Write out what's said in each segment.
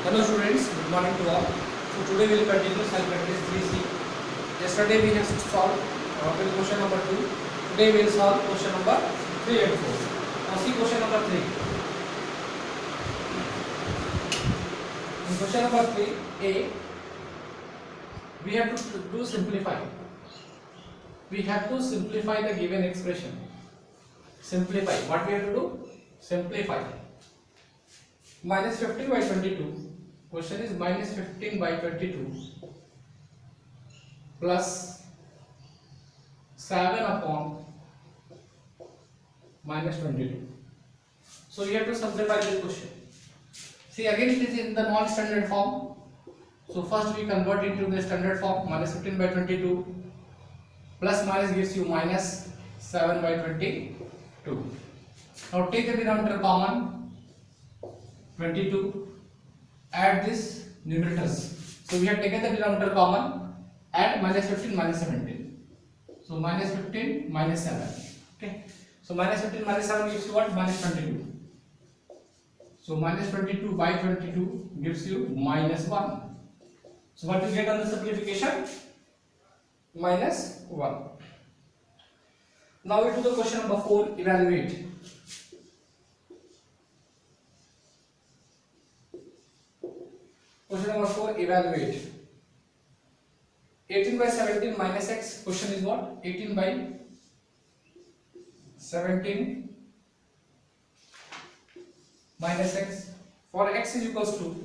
Hello students, good morning to all. So today we will continue cell practice 3C. Yesterday we have solved question number 2. Today we will solve question number 3 and 4. Now see question number 3. In question number 3A, we have to do simplify. We have to simplify the given expression. Simplify. What we have to do? Simplify. Minus 15 by 22. Question is minus 15 by 22 plus 7 upon minus 22. So you have to simplify this question. See, again it is in the non-standard form. So first we convert it to the standard form. Minus 15 by 22 plus minus gives you minus 7 by 22. Now take the denominator common, 22. Add this numerators. So we have taken the denominator common. Add minus 15 minus 17. So minus 15 minus 7. Okay. So minus 15 minus 7 gives you what? Minus 22. So minus 22 by 22 gives you minus 1. So what you get on the simplification? Minus 1. Now we do the question number 4. Evaluate. Question number 4, evaluate. 18 by 17 minus x. Question is what? 18 by 17 minus x. For x is equals to,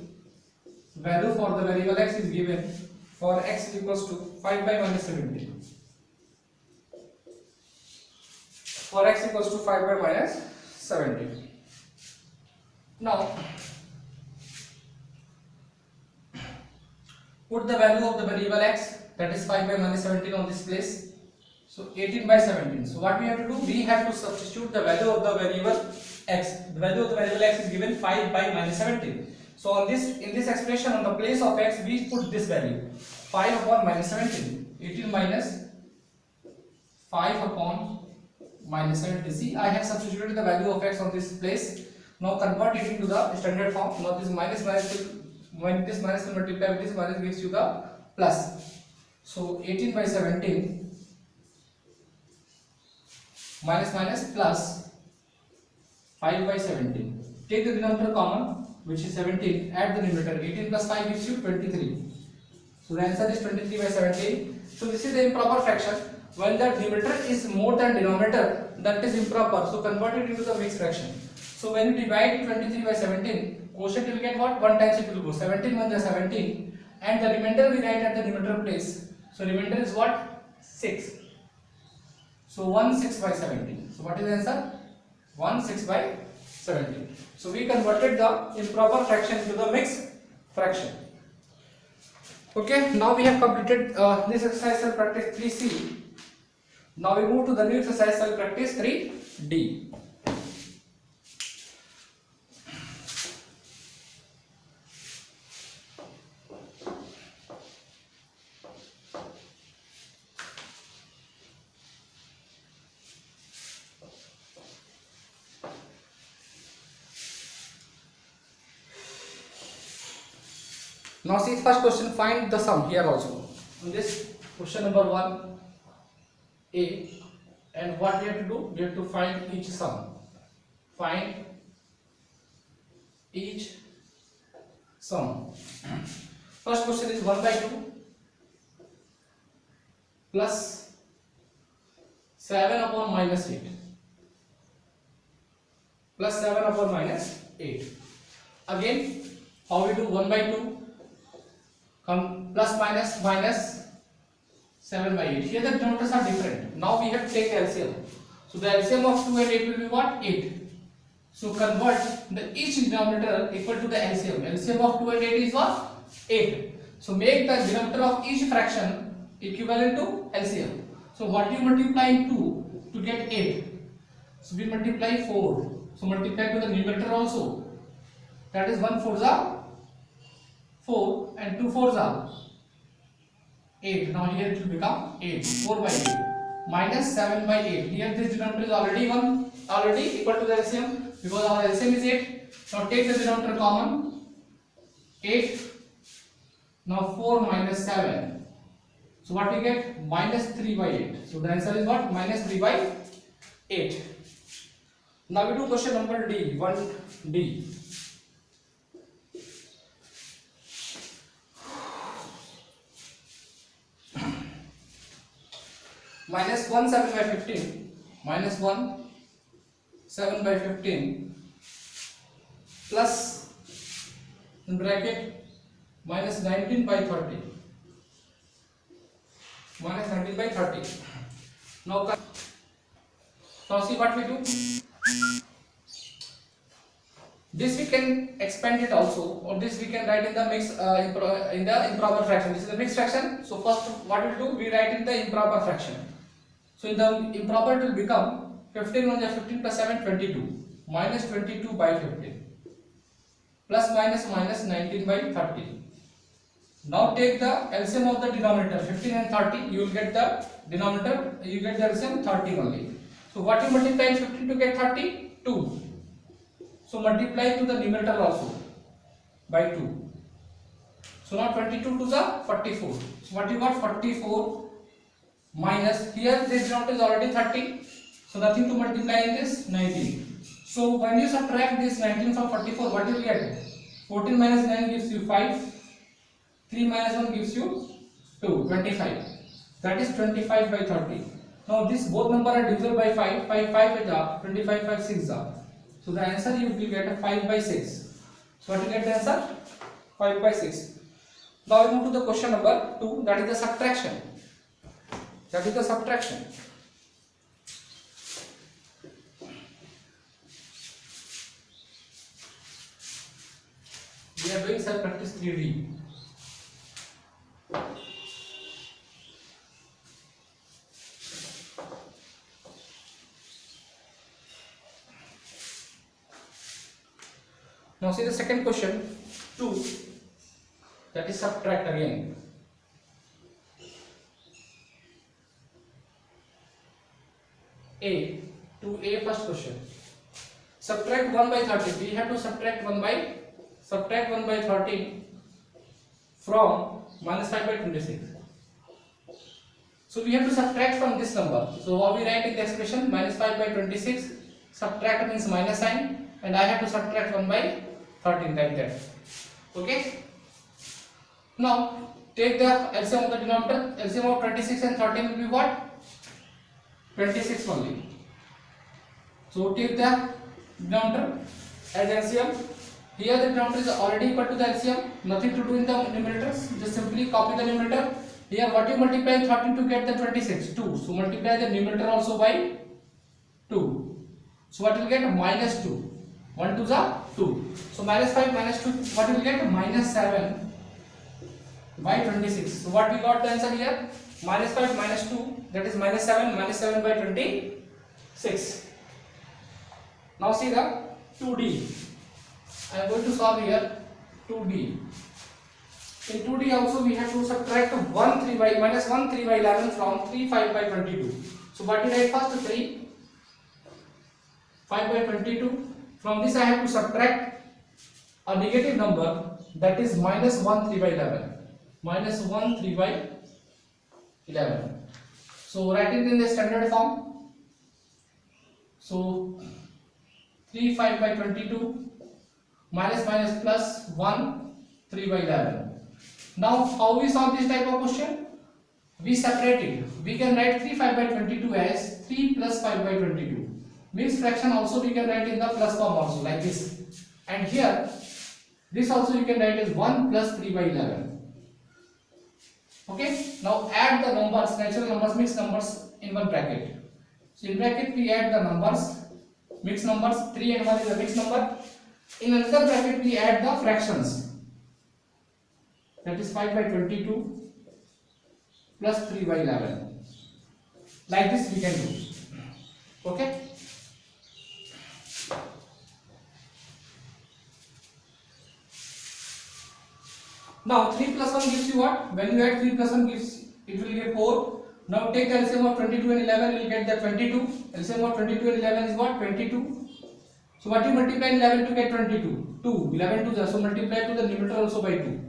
value for the variable x is given. For x is equals to 5 by minus 17. For x equals to 5 by minus 17. Now, put the value of the variable x, that is 5 by minus 17 on this place. So 18 by 17. So what we have to do? We have to substitute the value of the variable x. The value of the variable x is given 5 by minus 17. So on this, in this expression, on the place of x, we put this value 5 upon minus 17. 18 minus 5 upon minus 17. See, I have substituted the value of x on this place. Now convert it into the standard form. Now this minus will, when this minus will multiply with this minus gives you the plus. So 18 by 17 minus minus plus 5 by 17. Take the denominator common, which is 17. Add the numerator. 18 plus 5 gives you 23. So the answer is 23 by 17. So this is the improper fraction. When the numerator is more than denominator, that is improper. So convert it into the mixed fraction. So when you divide 23 by 17, quotient will get what? 1 times it will go. 17 1 is 17. And the remainder we write at the numerator place. So remainder is what? 6. So 1 6 by 17. So what is the answer? 1 6 by 17. So we converted the improper fraction into the mixed fraction. Okay, now we have completed this exercise cell practice 3C. Now we move to the new exercise cell practice 3D. Now see first question, find the sum here also. In this question number 1A, and what we have to do? We have to find each sum. Find each sum. First question is 1 by 2 plus 7 upon minus 8 plus 7 upon minus 8. Again, how we do 1 by 2? Come plus minus minus 7 by 8. Here the denominators are different. Now we have to take LCM. So the LCM of 2 and 8 will be what? 8. So convert the each denominator equal to the LCM. LCM of 2 and 8 is what? 8. So make the denominator of each fraction equivalent to LCM. So what you multiply in 2 to get 8? So we multiply 4. So multiply to the numerator also. That is 1 4s are 4 and 2 4s are 8. Now here it will become 8. 4 by 8 minus 7 by 8. Here this denominator is already equal to the LCM because our LCM is 8. Now take the denominator common. 8. Now 4 minus 7. So what we get? Minus 3 by 8. So the answer is what? Minus 3 by 8. Now we do question number D. 1D. Minus 1 7 by 15. Minus 1 7 by 15 plus in bracket minus 19 by 30. Minus 19 by 30. Now see what we do. This we can expand it also, or this we can write in the in the improper fraction. This is the mixed fraction. So first what we do, we write in the improper fraction. So in the improper it will become 15 on the 15 plus 7 22 minus 22 by 15 plus minus minus 19 by 30. Now take the LCM of the denominator 15 and 30. You will get the denominator. You get the LCM 30 only. So what you multiply 15 to get 30? 2. So multiply to the numerator also by 2. So now 22 to the 44. So what you got? 44 minus, here this denominator is already 30. So nothing to multiply in this, 19. So when you subtract this 19 from 44, what you will get? 14 minus 9 gives you 5. 3 minus 1 gives you 2, 25. That is 25 by 30. Now this both number are divisible by 5. 5 5 is 25, 5 6 is. So the answer you will get a 5 by 6. So what you get the answer? 5 by 6. Now we move to the question number 2, that is the subtraction. That is the subtraction. We are doing self practice 3D. Now see the second question 2, that is subtract again. A, to A first question. Subtract 1 by 30. We have to subtract 1 by 30 from minus 5 by 26. So we have to subtract from this number. So what we write in the expression, minus 5 by 26. Subtract means minus sign, and I have to subtract 1 by 13 like that. Okay. Now take the LCM of the denominator. LCM of 26 and 13 will be what? 26 only. So take the denominator as LCM. Here the denominator is already equal to the LCM. Nothing to do in the numerators. Just simply copy the numerator. Here what you multiply 13 to get the 26? 2. So multiply the numerator also by 2. So what you will get? Minus 2. 1 to the 2. So minus 5 minus 2. What you will get? Minus 7 by 26. So what we got the answer here? Minus 5 minus 2, that is minus 7 by 26. Now see the 2D. I am going to solve here 2D. In 2D also we have to subtract 1 3 by minus 1 3 by 11 from 3 5 by 22. So what did I first? 3 5 by 22. From this I have to subtract a negative number, that is minus 1 3 by 11. Minus 1 3 by 11. So write it in the standard form. So 3 5 by 22 minus minus plus 1 3 by 11. Now how we solve this type of question? We separate it. We can write 3 5 by 22 as 3 plus 5 by 22. Mixed fraction also we can write in the plus form also, like this. And here this also you can write as 1 plus 3 by 11. Okay, now add the numbers, natural numbers, mixed numbers in one bracket. So in bracket we add the numbers, mixed numbers. 3 and 1 is a mixed number. In another bracket we add the fractions, that is 5 by 22 plus 3 by 11. Like this we can do. Okay. Now 3 plus 1 gives you what? When you add 3 plus 1 gives, it will give 4. Now take the LCM of 22 and 11, you will get the 22. LCM of 22 and 11 is what? 22. So what you multiply 11 to get 22? 2. 11 to so multiply to the numerator also by 2.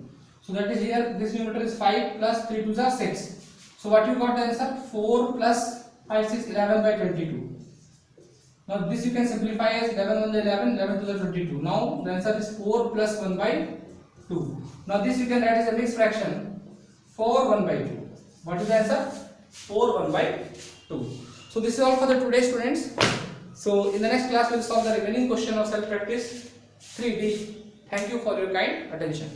So that is here, this numerator is 5 plus 3 to the 6. So what you got the answer? 4 plus 5, 6, 11 by 22. Now this you can simplify as 11 1 11, 11 to the 22. Now the answer is 4 plus 1 by 2. Now this you can write as a mixed fraction, 4 1 by 2. What is the answer? 4 1 by 2. So this is all for the today, students. So in the next class we will solve the remaining question of self practice 3D. Thank you for your kind attention.